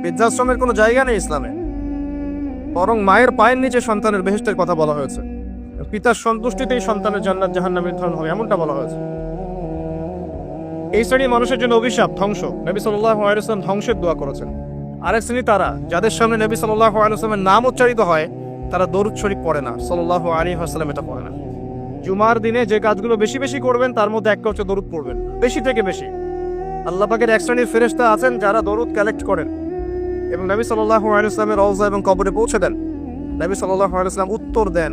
বৃদ্ধাশ্রমের কোনো জায়গা নেই ইসলামে, বরং মায়ের পায়ের নিচে সন্তানের বেহেশতের কথা বলা হয়েছে। পিতার সন্তুষ্টিতেই সন্তানের জান্নাত জাহান্নাম নির্ধারণ হবে, এমনটা বলা হয়েছে। এই শ্রেণীর মানুষের জন্য অভিশাপ, ধ্বংস। নবী সাল্লাল্লাহু আলাইহি ওয়াসাল্লাম ধ্বংসের দোয়া করেছেন। আরেক শ্রেণী তারা যাদের সামনে নবী সাল্লাল্লাহু আলাইহি ওয়াসাল্লামের নাম উচ্চারিত হয়, তারা দরুদ শরীফ পড়ে না। সাল্লাল্লাহু আলাইহি ওয়াসাল্লাম এটা পড়ে না। জুমার দিনে যে কাজগুলো বেশি বেশি করবেন, তার মধ্যে একটা হচ্ছে দরুদ পড়বেন, বেশি থেকে বেশি। আল্লাহ পাকের এক শ্রেণীর ফেরেশতা আছেন যারা দরুদ কালেক্ট করেন এবং নবী সাল্লাল্লাহু আলাইহি ওয়াসাল্লামের রওজা এবং কবরে পৌঁছে দেন। নবী সাল্লাল্লাহু আলাইহি ওয়াসাল্লাম উত্তর দেন।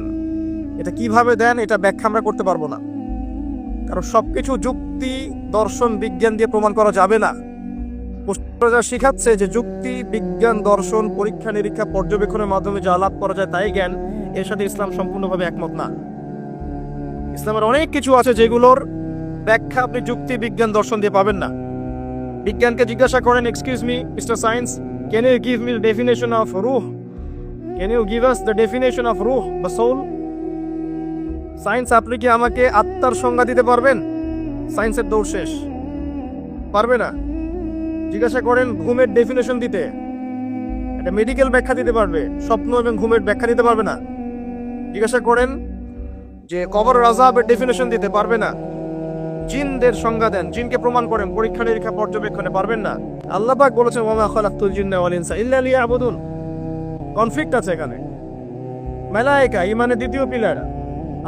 এটা কিভাবে দেন, এটা ব্যাখ্যা আমরা করতে পারবো না, কারণ সবকিছু যুক্তি, দর্শন, বিজ্ঞান দিয়ে প্রমাণ করা যাবে না। যা শিখাচ্ছে যে যুক্তি, বিজ্ঞান, দর্শন, পরীক্ষা নিরীক্ষা, পর্যবেক্ষণের মাধ্যমে যা লাভ করা যায় তাই জ্ঞান, এর সাথে ইসলাম সম্পূর্ণভাবে একমত না। ইসলামের অনেক কিছু আছে যেগুলোর ব্যাখ্যা আপনি যুক্তি, বিজ্ঞান, দর্শন দিয়ে পাবেন না। বিজ্ঞানকে জিজ্ঞাসা করেন, excuse me mister science, can you give me the definition of রুহ? Can you give us the definition of রুহ বা সোল? সায়েন্স, আপনি কি আমাকে আত্মার সংজ্ঞা দিতে পারবেন? সায়েন্সের দৌড় শেষ, পারবে না। জিজ্ঞাসা করেন ঘুমের ডেফিনেশন দিতে, এটা মেডিকেল ব্যাখ্যা দিতে পারবে, স্বপ্ন এবং ঘুমের ব্যাখ্যা দিতে পারবে না। জিজ্ঞাসা করেন যে কবর আযাবের ডেফিনেশন দিতে পারবে না। জিনদের সংজ্ঞা দেন, জিনকে প্রমাণ করেন পরীক্ষা নিরীক্ষা পর্যবেক্ষণে, পারবেন না। আল্লাহ পাক বলেছেন ওয়া খালাকতুল জিন্না ওয়াল ইনসা ইল্লা লিয়াবুদুন। কনফ্লিক্ট আছে এখানে। মালায়েকা ঈমানের দ্বিতীয় পিলার,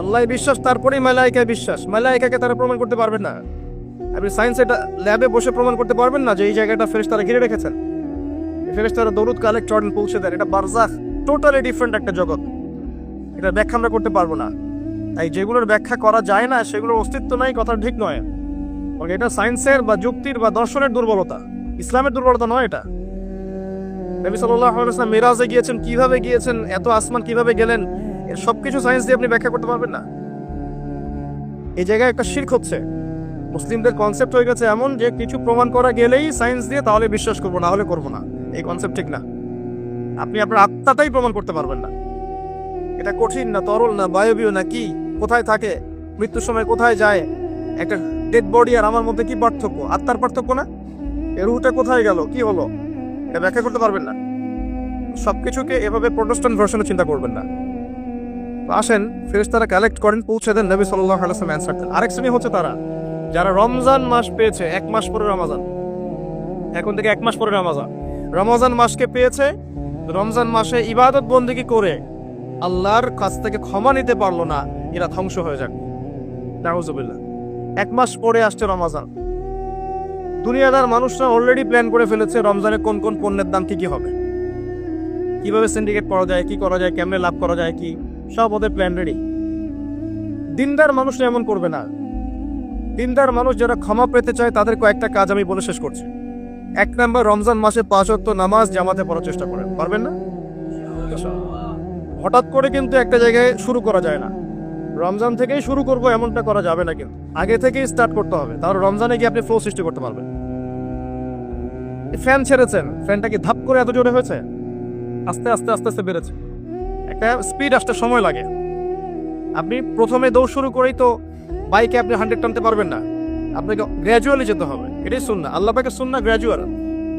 আল্লাহ বিশ্বাস, তারপরেই মালায়েকায় বিশ্বাস। মালায়েকাকে তারা প্রমাণ করতে পারবেন না। আপনি সায়েন্স এটা ল্যাবে বসে প্রমাণ করতে পারবেন না যে এই জায়গাটা ফেরেশতারা ঘিরে রেখেছেন, ফেরেশতারা দরুদ কালেক্ট করেন, পৌঁছে দেন। এটা বারজাখ, টোটালি ডিফারেন্ট একটা জগৎ। এটা ব্যাখ্যা আমরা করতে পারবো না। তাই যেগুলোর ব্যাখ্যা করা যায় না সেগুলোর অস্তিত্ব নাই, কথা ঠিক নয়। এটা সায়েন্সের বা যুক্তির বা দর্শনের দুর্বলতা, ইসলামের দুর্বলতা নয় এটা। নবী সাল্লাল্লাহু আলাইহি ওয়াসাল্লাম মিরাজে গিয়েছেন, কিভাবে গিয়েছেন, এত আসমান কিভাবে গেলেন, এর সবকিছু সায়েন্স দিয়ে আপনি ব্যাখ্যা করতে পারবেন না। এই জায়গায় একটা শিরক হচ্ছে। মুসলিমদের কনসেপ্ট হয়ে গেছে এমন যে কিছু প্রমাণ করা গেলেই সায়েন্স দিয়ে তাহলে বিশ্বাস করবো, না হলে করবো না। এই কনসেপ্ট ঠিক না। আপনি আপনার আত্মাটাই প্রমাণ করতে পারবেন না। এটা কঠিন না, তরল না, বায়বীয় না, কি কোথায় থাকে, মৃত্যুর সময় কোথায় যায়, একটা ডেড বডি আর আমার মধ্যে কি পার্থক্য, আত্মার পার্থক্য না, এর রুহটা কোথায় গেল, কি হলো, এটা ব্যাখ্যা করতে পারবেন না। সবকিছুকে এভাবে প্রোটেস্ট্যান্ট ভার্সনে চিন্তা করবেন না। আসেন, ফেরেশতারা কালেক্ট করেন, পৌঁছে দেন, নবী সাল্লাল্লাহু আলাইহি ওয়াসাল্লাম অ্যানসার দেন। আরেক শ্রেণী হচ্ছে তারা যারা রমজান মাস পেয়েছে, 1 মাস পরে রমাজান, এখন থেকে 1 মাস পরে রমাজান, রমজান মাসকে পেয়েছে, রমজান মাসে ইবাদত বন্দেগী করে আল্লাহর কাছ থেকে ক্ষমা নিতে পারলো না, এরা ধ্বংস হয়ে যাবে। নাউজুবিল্লাহ। 1 মাস পরে আসছে রমজান, দুনিয়াদার মানুষরা অলরেডি প্ল্যান করে ফেলেছে রমজানে কোন কোন পণ্যের দাম কি হবে, কিভাবে সিন্ডিকেট করা যায়, কি করা যায়, কেমনে লাভ করা যায়, কি সব ওদের প্ল্যান রেডি। দিনদার মানুষরা এমন করবে না। দিনদার মানুষ যারা ক্ষমা পেতে চায় তাদের কয়েকটা কাজ আমি বলে শেষ করছি। 1 নাম্বার, রমজান মাসে 5 ওয়াক্ত নামাজ জামাতে পড়ার চেষ্টা করেন। পারবেন না? হঠাৎ করে কিন্তু একটা জায়গায় শুরু করা যায় না। রমজান থেকেই শুরু করব এমনটা করা যাবে না, কিন্তু আগে থেকেই স্টার্ট করতে হবে, তাহলে রমজানে গিয়ে আপনি ফ্লো সৃষ্টি করতে পারবেন। ফ্যান ছেড়েছেন, ফ্যানটা কি ধাপ করে এত জোরে হয়েছে? আস্তে আস্তে আস্তে আস্তে বেড়েছে। একটা স্পিড আসতে সময় লাগে। আপনি প্রথমে দৌড় শুরু করেই তো বাইকে আপনি 100 টানতে পারবেন না, আপনাকে গ্র্যাজুয়ালি যেতে হবে। এটাই সুন্নাহ, আল্লাহ পাকের সুন্নাহ গ্র্যাজুয়াল।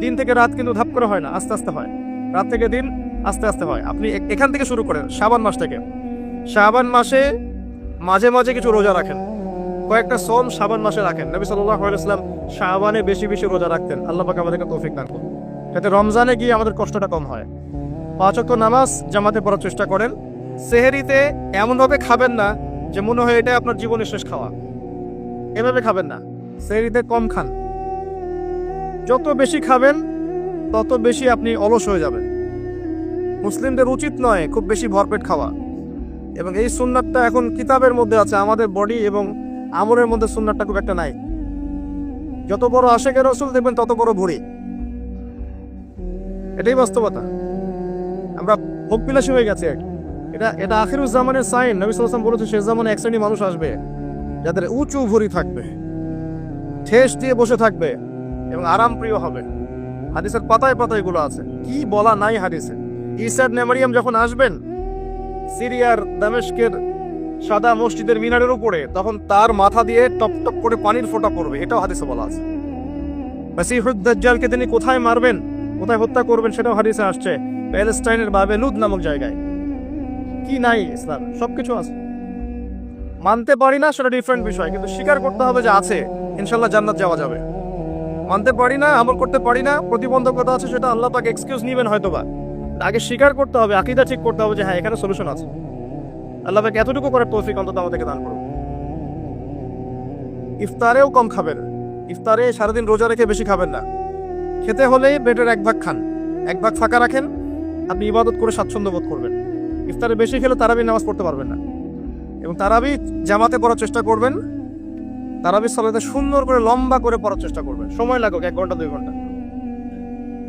দিন থেকে রাত কিন্তু ধাপ করে হয় না, আস্তে আস্তে হয়। রাত থেকে দিন আস্তে আস্তে হয়। আপনি এখান থেকে শুরু করেন, শাবান মাস থেকে। শাবান মাসে মাঝে মাঝে কিছু রোজা রাখেন, কয়েকটা সম শাবান মাসে রাখেন। নবী সাল্লাল্লাহু আলাইহি ওয়াসাল্লাম শাবানে বেশি বেশি রোজা রাখতেন। আল্লাহ পাক আমাদেরকে তৌফিক দান করুন, যাতে রমজানে গিয়ে আমাদের কষ্টটা কম হয়। 5 ওয়াক্ত নামাজ জামাতে পড়ার চেষ্টা করেন। সেহরিতে এমনভাবে খাবেন না যে মনে হয় এটা আপনার জীবনের শেষ খাওয়া, এভাবে খাবেন না। সেহরিতে কম খান, যত বেশি খাবেন তত বেশি আপনি অলস হয়ে যাবেন। মুসলিমদের উচিত নয় খুব বেশি ভরপেট খাওয়া, এবং এই সুন্নাতটা এখন কিতাবের মধ্যে আছে, আমাদের বডি এবং আমলের মধ্যে সুন্নাতটা খুব একটা নাই। যত বড় আশেকের রাসূল দেখবেন তত বড় ভুঁড়ি, এটাই বাস্তবতা। আমরা ভোগবিলাসী হয়ে গেছে। এটা আখিরুজ জামানের সাইন। নবী সাল্লাল্লাহু আলাইহি ওয়াসাল্লাম বলেছেন শেষ জামানে এক শ্রেণী মানুষ আসবে যাদের উঁচু ভুঁড়ি থাকবে, ঠেস দিয়ে বসে থাকবে এবং আরাম প্রিয় হবে। হাদিসের পাতায় পাতায় এগুলো আছে, কি বলা নাই হাদিসে। ঈসা ইবনে মারইয়াম যখন আসবেন সিরিয়ার দামেস্কের সাদা মসজিদের মিনারের উপরে, তখন তার মাথা দিয়ে টপ টপ করে পানির ফোঁটা পড়বে, এটাও হাদিসে বলা আছে। মাসিহুদ দাজ্জালকে তিনি কোথায় মারবেন, কোথায় হত্যা করবেন, সেটাও হাদিসে আসছে, প্যালেস্টাইনের বাবেলুদ নামক জায়গায়। কি নাই ইসলাম? সবকিছু আছে। মানতে পারি না সেটা ডিফারেন্ট বিষয়, কিন্তু স্বীকার করতে হবে যে আছে, ইনশাল্লাহ জান্নাত যাওয়া যাবে। মানতে পারি না, আমল করতে পারি না, প্রতিবন্ধকতা আছে, সেটা আল্লাহ পাক এক্সকিউজ নেবেন হয়তোবা। আগে স্বীকার করতে হবে, আকীদা ঠিক করতে হবে যে হ্যাঁ এখানে সলিউশন আছে। আল্লাহ পাক এতটুকু করার তৌফিক অন্তত আমাদেরকে দান করুন। ইফতারেও কম খাবেন। ইফতারে সারাদিন রোজা রেখে বেশি খাবেন না। খেতে হলেই পেটের 1 ভাগ খান, 1 ভাগ ফাঁকা রাখেন, আপনি ইবাদত করে স্বাচ্ছন্দ্য বোধ করবেন। ইফতারে বেশি খেলে তারাবি নামাজ পড়তে পারবেন না, এবং তারাবি জামাতে পড়ার চেষ্টা করবেন। তারাবি সালাতে সুন্দর করে লম্বা করে পড়ার চেষ্টা করবেন, সময় লাগুক 1 ঘন্টা 2 ঘন্টা।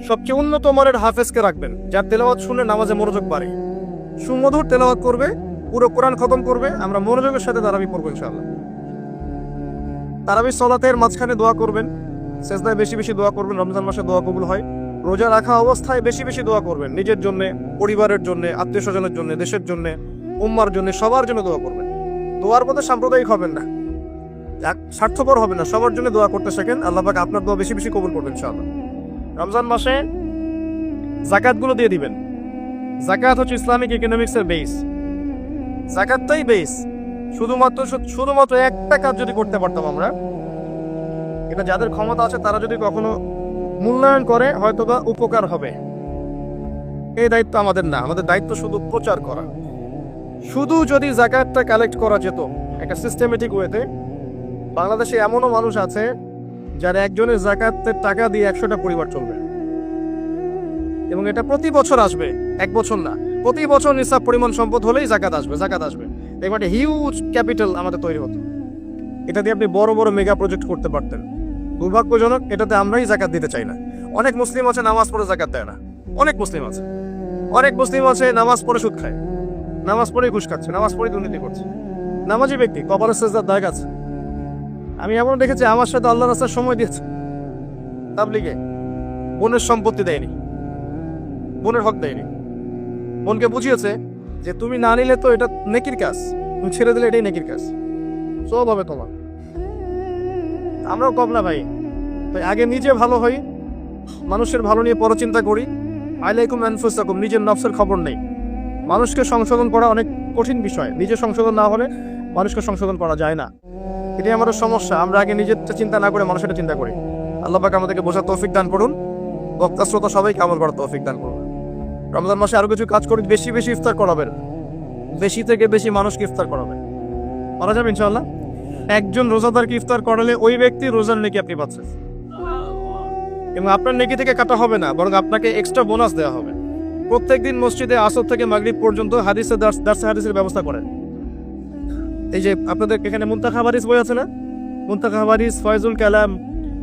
সবচেয়ে উন্নত মানের হাফেজকে রাখবেন, যার তেলাওয়াত শুনে নামাজে মনোযোগ বাড়ে, সুমধুর তেলাওয়াত করবে, পুরো কোরআন খতম করবে। আমরা মনোযোগের সাথে তারাবি পড়বো ইনশাআল্লাহ। তারাবি সালাতের মাঝখানে দোয়া করবেন, সেজদায় বেশি বেশি দোয়া করবেন, রমজান মাসে দোয়া কবুল হয়। রোজা রাখা অবস্থায় বেশি বেশি দোয়া করবেন, নিজের জন্য, পরিবারের জন্য, আত্মীয় স্বজনের জন্য, দেশের জন্য, উম্মার জন্য, সবার জন্য দোয়া করবেন। দোয়ার মধ্যে সাম্প্রদায়িক হবেন না, স্বার্থপর হবেন না, সবার জন্য দোয়া করতে শেখেন। আল্লাহ পাক আপনার দোয়া বেশি বেশি কবুল করবেন ইনশাআল্লাহ। রমজান মাসে যাকাতগুলো দিয়ে দিবেন। যাকাত হচ্ছে ইসলামিক ইকোনমিক্সের বেস, যাকাতটাই বেস। শুধুমাত্র একটা কাজ যদি করতে পারতাম আমরা, এটা যাদের ক্ষমতা আছে তারা যদি কখনো মূল্যায়ন করে হয়তোবা উপকার হবে। এই দায়িত্ব আমাদের না, আমাদের দায়িত্ব শুধু প্রচার করা। শুধু যদি যাকাতটা কালেক্ট করা যেত একটা সিস্টেমেটিক ওয়েতে, বাংলাদেশে এমনও মানুষ আছে যারা একজনের যাকাতের টাকা দিয়ে 100টা পরিবার চলবে, এবং এটা প্রতি বছর আসবে, এক বছর না, প্রতি বছর নিসাব পরিমাণ সম্পদ হলেই জাকাত আসবে। দেখবেন হিউজ ক্যাপিটাল আমাদের তৈরি হতো। এটা দিয়ে আপনি বড় বড় মেগা প্রজেক্ট করতে পারতেন। দুর্ভাগ্যজনক, এটাতে আমরাই জাকাত দিতে চাই না। অনেক মুসলিম আছে নামাজ পড়ে জাকাত দেয় না, অনেক মুসলিম আছে নামাজ পড়ে সুদ খায়, নামাজ পড়ে ঘুষ খাচ্ছে, নামাজ পড়ে দুর্নীতি করছে। নামাজি ব্যক্তি কবরের সেজদার দাগ আছে। আমি এমন দেখেছি আমার সাথে আল্লাহ রাস্তার সময় দিয়েছে, তাবলীগে বোনের সম্পত্তি দেয়নি, বোনের হক দেয়নি, বোনকে বুঝিয়েছে যে তুমি না নিলে তো এটা নেকির কাজ, তুমি ছেড়ে দিলে এটাই নেকির কাজ, সব হবে তোমার। আমরাও কম না ভাই, তাই আগে নিজে ভালো হই, মানুষের ভালো নিয়ে পরচিন্তা করি। আলাইকুম আনফুসাকুম, নিজের নফসের খবর নেই। মানুষকে সংশোধন করা অনেক কঠিন বিষয়, নিজে সংশোধন না হলে মানুষকে সংশোধন করা যায় না। এটাই আমাদের সমস্যা, আমরা আগে নিজেরটা চিন্তা না করে মানুষের চিন্তা করি। আল্লাহ পাক আমাদেরকে বোঝার তৌফিক দান করুন, বক্তা শ্রোতা সবাইকে আমল করার তৌফিক দান করুন। রমজান মাসে আরো কিছু কাজ করি, বেশি ইফতার করাবেন, বেশি থেকে বেশি মানুষকে ইফতার করাবেন, করা যাবে ইনশাআল্লাহ। একজন রোজাদারকে ইফতার করালে ওই ব্যক্তি রোজার নেকি আপনি পাচ্ছেন, এবং আপনার নেকি থেকে কাটা হবে না, বরং আপনাকে এক্সট্রা বোনাস দেওয়া হবে। প্রত্যেকদিন মসজিদে আসর থেকে মাগরিব পর্যন্ত দার্সে হাদিসের ব্যবস্থা করেন। এই যে আপনাদের এখানে মুনতাখা হাদিস বই আছে না, মুনতাখা হাদিস, ফয়জুল কালাম,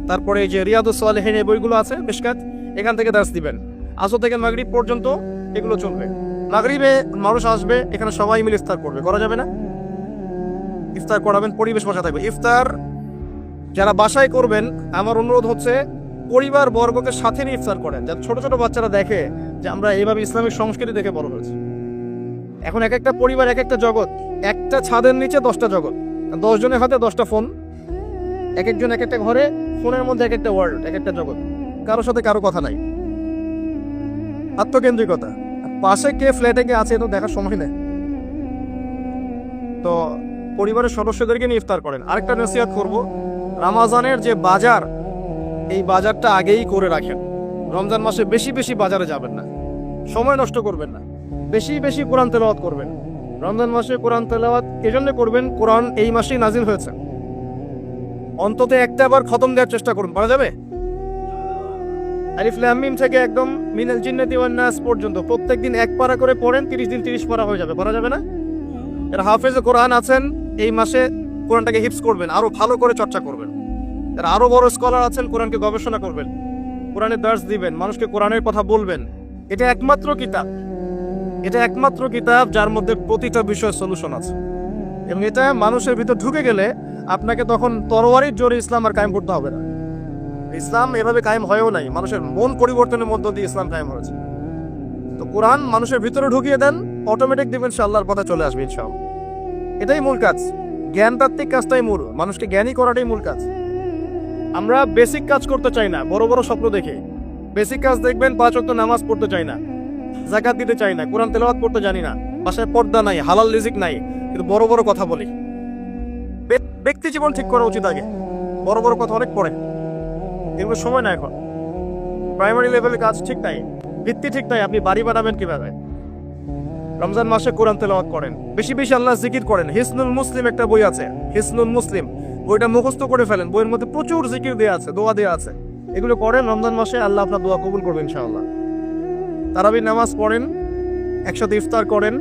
তারপরে এই যে রিয়াদুস সালেহিন, এই বইগুলো আছে মিশকাত, এখান থেকে দার্স দিবেন। আসর থেকে মাগরিব পর্যন্ত এগুলো চলবে। মাগরিবে মানুষ আসবে, এখানে সবাই মিলে ইফতার করবে, করা যাবে না? ইফতার করাবেন, পরিবেশ বসা থাকবে। ইফতার যারা বাসায় করবেন, আমার অনুরোধ হচ্ছে পরিবার বর্গকে সাথে নিয়ে ইফতার করেন, যাতে ছোট ছোট বাচ্চারা দেখে যে আমরা এইভাবে ইসলামিক সংস্কৃতি দেখে বড় হয়েছি। এখন এক একটা পরিবার এক একটা জগৎ, একটা ছাদের নিচে 10টা জগৎ, 10 জনের হাতে 10টা ফোন, এক একজন এক একটা ঘরে, ফোনের মধ্যে এক একটা ওয়ার্ল্ড, এক একটা জগৎ, কারোর সাথে কারো কথা নাই, আত্মকেন্দ্রিকতা। পাশে কে ফ্ল্যাটে কে আছে তো দেখার সময় নেই। তো পরিবারের সদস্যদেরকে নিয়ে ইফতার করেন। আরেকটা নসিহত করব, রমজানের যে বাজার, এই বাজারটা আগেই করে রাখেন। রমজান মাসে বেশি বাজারে যাবেন না, সময় নষ্ট করবেন না, বেশি কোরআন তেলাওয়াত করবেন। রমজান মাসে কোরআন তেলাওয়াত এজন্য করবেন, কোরআন এই মাসেই নাজিল হয়েছে, অন্তত একটা বার খতম দেওয়ার চেষ্টা করুন, পারা যাবে? আলিফ লাম মিম থেকে একদম মিনাল জিন্নাতি ওয়ান নাস পর্যন্ত প্রত্যেকদিন এক পারা করে পড়েন, 30 দিন 30 পারা হয়ে যাবে, পারা যাবে না? এরা হাফেজে কোরআন আছেন, এই মাসে কোরআনটাকে হিফজ করবেন, আরো ভালো করে চর্চা করবেন। এরা আরো বড় স্কলার আছেন, কোরআনকে গবেষণা করবেন, কোরআনের দার্স দিবেন, মানুষকে কোরআনের কথা বলবেন। এটা একমাত্র কিতাব যার মধ্যে প্রতিটা বিষয়ের সলিউশন আছে, এবং এটা মানুষের ভিতর ঢুকে গেলে আপনাকে তখন তরবারির জোরে ইসলাম আর কায়েম করতে হবে না। ইসলাম এভাবে কায়েম হয়েও নাই, মানুষের মন পরিবর্তনের মধ্য দিয়ে ইসলাম কায়েম হয়েছে। তো কোরআন মানুষের ভিতরে ঢুকিয়ে দেন, অটোমেটিক দেখবেন সে আল্লাহর পথে চলে আসবে ইনশাআল্লাহ। এটাই মূল কাজ, জ্ঞানতাত্ত্বিক কাজটাই মূল, মানুষকে জ্ঞানী করাটাই মূল কাজ। আমরা বেসিক কাজ করতে চাই না, বড় বড় স্বপ্ন দেখে বেসিক কাজ দেখবেন, 5 ওয়াক্ত নামাজ পড়তে চাই না, যাকাত দিতে চাই না, কোরআন তেলাওয়াত করতে জানি না, বাসায় পর্দা নাই, হালাল রিজিক নাই, কিন্তু বড় বড় কথা বলি। ব্যক্তি জীবন ঠিক করা উচিত আগে, বড় বড় কথা অনেক পড়ে, এগুলো সময় না। এখন প্রাইমারি লেভেলে কাজ ঠিক নাই, ভিত্তি ঠিক নাই, আপনি বাড়ি বানাবেন কিভাবে? রমজান মাসে কোরআন তেলাওয়াত করেন, বেশি আল্লাহ জিকির করেন। হিসনুল মুসলিম একটা বই আছে, হিসনুল মুসলিম, বইটা মুখস্থ করে ফেলেন, বইয়ের মধ্যে প্রচুর জিকির দেওয়া আছে, দোয়া দেওয়া আছে, এগুলো করেন। রমজান মাসে আল্লাহ আপনার দোয়া কবুল করবেন ইনশাআল্লাহ। তারাবির নামাজ পড়েন, একসাথে ইফতার করেন,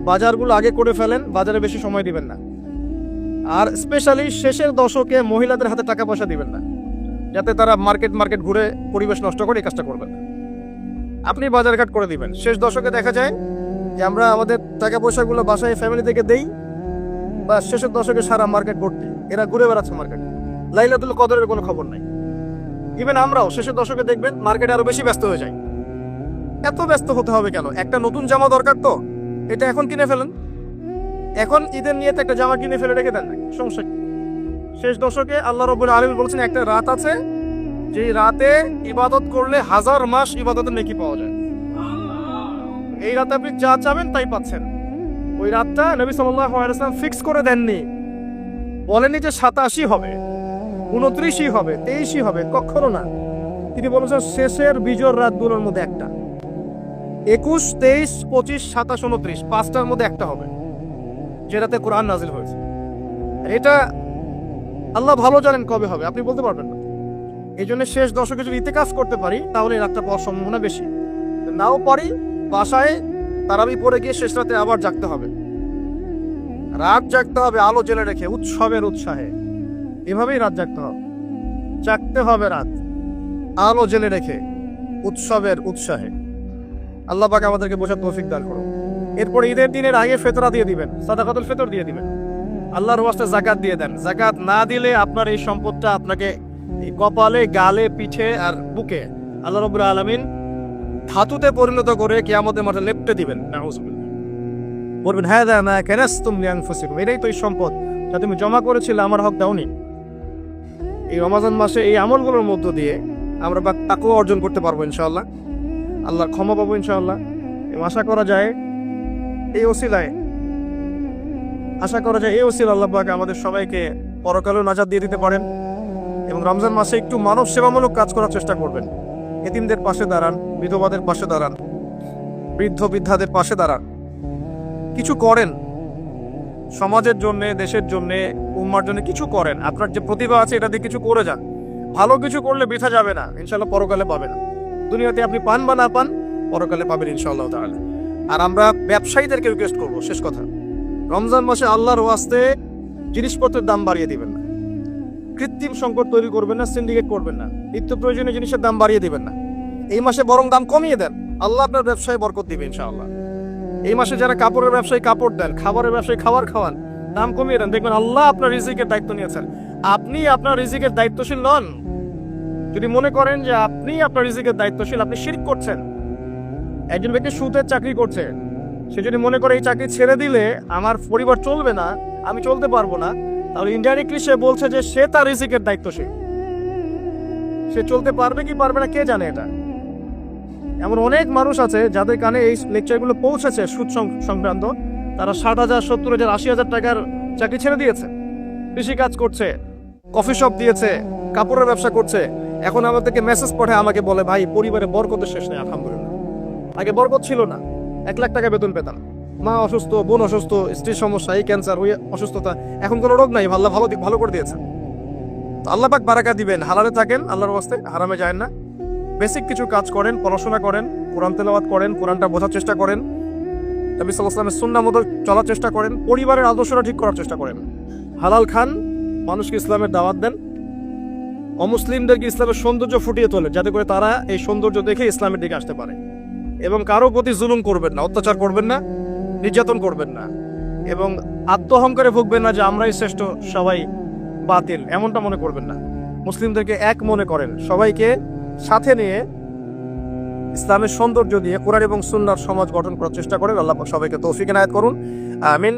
বাজারগুলো আগে করে ফেলেন, বাজারে বেশি সময় দিবেন না। আর স্পেশালি শেষের দশকে মহিলাদের হাতে টাকা পয়সা দিবেন না, যাতে তারা মার্কেট ঘুরে পরিবেশ নষ্ট করে, এই কাজটা করবেন না। আপনি বাজারঘাট করে দিবেন। শেষ দশকে দেখা যায় যে আমরা আমাদের টাকা পয়সাগুলো বাসায় ফ্যামিলি থেকে দেই, বা শেষের দশকে সারা মার্কেট ভর্তি, এরা ঘুরে বেড়াচ্ছে মার্কেট, লাইলাতুল কদরের কোনো খবর নাই। ইভেন আমরাও শেষের দশকে দেখবেন মার্কেটে আরো বেশি ব্যস্ত হয়ে যায়। এত ব্যস্ত হতে হবে কেন? একটা নতুন জামা দরকার, তো এটা এখন কিনে ফেলেন, এখন ঈদের নিয়তে একটা জামা কিনে ফেলে রেখে দেন, সমস্যা কি? শেষ দশকে আল্লাহ রাব্বুল আলামিন বলেছেন একটা রাত আছে, যে রাতে ইবাদত করলে 1000 মাস ইবাদতের নেকি পাওয়া যায়। এই রাতে আপনি যা চাবেন তাই পাচ্ছেন। ওই রাতটা নবী সাল্লাল্লাহু আলাইহি ওয়াসাল্লাম ফিক্স করে দেননি, বলেননি যে 87 হবে, 29 হবে, 23 হবে, কখনো না। তিনি বলেছেন শেষের বিজোড় রাতগুলোর মধ্যে একটা, 21, 23, 25, 27, 29 পাঁচটার মধ্যে একটা হবে যে রাতে কোরআন নাজিল হয়েছে। এটা আল্লাহ ভালো জানেন কবে হবে, আপনি বলতে পারবেন না। এই জন্য শেষ দশকে যদি ইতিকাফ করতে পারি তাহলে এই রাতটা পাওয়ার সম্ভাবনা বেশি। নাও পারি, বাসায় তারাবি পড়ে গিয়ে শেষ রাতে আবার জাগতে হবে, রাত জাগতে হবে আলো জেলে রেখে উৎসবের উৎসাহে। এভাবেই রাত জাগতে হবে, জাগতে হবে রাত আলো জেলে রেখে উৎসবের উৎসাহে। আল্লাহ পাক আমাদেরকে বোঝার তৌফিক দান করুন। এরপর ঈদের দিনের আগে ফেতরা দিয়ে দিবেন, সাদাকাতুল ফিতর দিয়ে দিবেন, আল্লাহর ওয়াস্তে যাকাত দিয়ে দেন। যাকাত না দিলে আপনার এই সম্পদটা আপনাকে এই কপালে, গালে, পিঠে আর বুকে আল্লাহ রাব্বুল আলামিন ধাতুতে পরিণত করে কিয়ামতের মাঠে লেপ্টে দিবেন। নাউযুবিল্লাহ। বলবেন হাযা মা কানাসতুম লিআনফুসিকুম, এটাই তো এই সম্পদ যা তুমি জমা করেছিলে, আমার হক দাওনি। এই রমজান মাসে এই আমলগুলোর মধ্য দিয়ে আমরা তাকওয়া অর্জন করতে পারবো ইনশাআল্লাহ, আল্লাহর ক্ষমা পাবো ইনশাআল্লাহ। এবং আশা করা যায় এই ওসিলায় আল্লাহ পাক আমাদের সবাইকে পরকালেও নাজাত দিয়ে দিতে পারেন। এবং রমজান মাসে একটু মানব সেবামূলক কাজ করার চেষ্টা করবেন। এতিমদের পাশে দাঁড়ান, বিধবাদের পাশে দাঁড়ান, বৃদ্ধ বৃদ্ধাদের পাশে দাঁড়ান, কিছু করেন সমাজের জন্য, দেশের জন্য, উম্মার জন্য কিছু করেন। আপনার যে প্রতিভা আছে এটা দিয়ে কিছু করে যান। ভালো কিছু করলে বৃথা যাবে না, ইনশাআল্লাহ পরকালে পাবেন। দুনিয়াতে আপনি পান বা না পান, পরকালে পাবেন ইনশাআল্লাহ তাআলা। আর আমরা ব্যবসায়ীদেরকে রিকোয়েস্ট করবো, শেষ কথা, রমজান মাসে আল্লাহর ওয়াস্তে জিনিসপত্রের দাম বাড়িয়ে দিবেন না, কৃত্রিম সংকট তৈরি করবেন না, সিন্ডিকেট করবেন না, নিত্য প্রয়োজনীয় জিনিসের দাম বাড়িয়ে দিবেন না। এই মাসে বরং দাম কমিয়ে দেন, আল্লাহ আপনার ব্যবসায় বরকত দিবে ইনশাআল্লাহ। এই মাসে যারা কাপড়ের ব্যবসায়ী কাপড় দেন, খাবারের ব্যবসায়ী খাবার খাওয়ান, দাম কমিয়ে দেন, দেখবেন আল্লাহ আপনার রিজিকের দায়িত্ব নিয়েছেন। আপনি আপনার রিজিকের দায়িত্বশীল নন। যদি মনে করেন যে আপনি আপনার রিজিকের দায়িত্বশীল, আপনি শিরক করছেন। একজন ব্যক্তি সুদের চাকরি করছে, সে যদি মনে করে এই চাকরি ছেড়ে দিলে আমার পরিবার চলবে না, আমি চলতে পারবো না, তাহলে ইনডাইরেক্টলি সে বলছে যে সে তার রিজিকের দায়িত্বশীল। সে চলতে পারবে কি পারবে না কে জানে। এটা এমন অনেক মানুষ আছে যাদের কানে এই লেকচারগুলো পৌঁছেছে সুদ সংক্রান্ত, তারা 60,000, 70,000, 80,000 টাকার চাকরি ছেড়ে দিয়েছে, কৃষি কাজ করছে, কফি শপ দিয়েছে, কাপড়ের ব্যবসা করছে। এখন আমাদেরকে মেসেজ পাঠায়, আমাকে বলে ভাই পরিবারে বরকতের শেষ নেই আলহামদুলিল্লাহ। আগে বরকত ছিল না, 1 লাখ টাকা বেতন পেতাম, মা অসুস্থ, বোন অসুস্থ, স্ত্রীর সমস্যা, এই ক্যান্সার, ওই অসুস্থতা, এখন কোনো রোগ নাই, আল্লাহ ভালো করে দিয়েছে। তো আল্লাহ পাক বারাকা দিবেন। হালালে থাকেন আল্লাহর ওয়াস্তে, হারামে যায় না। বেসিক কিছু কাজ করেন, পড়াশোনা করেন, কোরআন তেলাওয়াত করেন, কোরআনটা বোঝার চেষ্টা করেন, নবী সাল্লাল্লাহু আলাইহি ওয়াসাল্লামের সুন্নাহ মতো চলার চেষ্টা করেন, পরিবারের আদর্শটা ঠিক করার চেষ্টা করেন, হালাল খান, মানুষকে ইসলামের দাওয়াত দেন, অমুসলিমদেরকে ইসলামের সৌন্দর্য ফুটিয়ে তোলেন, যাতে করে তারা এই সৌন্দর্য দেখে ইসলামের দিকে আসতে পারে। এবং কারো প্রতি জুলুম করবেন না, অত্যাচার করবেন না, নির্যাতন করবেন না, এবং আত্মহংকারে ভুগবেন না যে আমরাই শ্রেষ্ঠ, সবাই বাতিল, এমনটা মনে করবেন না। মুসলিমদেরকে এক মনে করেন, সবাইকে সাথে নিয়ে ইসলামের সৌন্দর্য দিয়ে কোরআন এবং সুন্নাহর সমাজ গঠন করার চেষ্টা করেন। আল্লাহ পাক সবাইকে তৌফিক এনায়েত করুন, আমিন।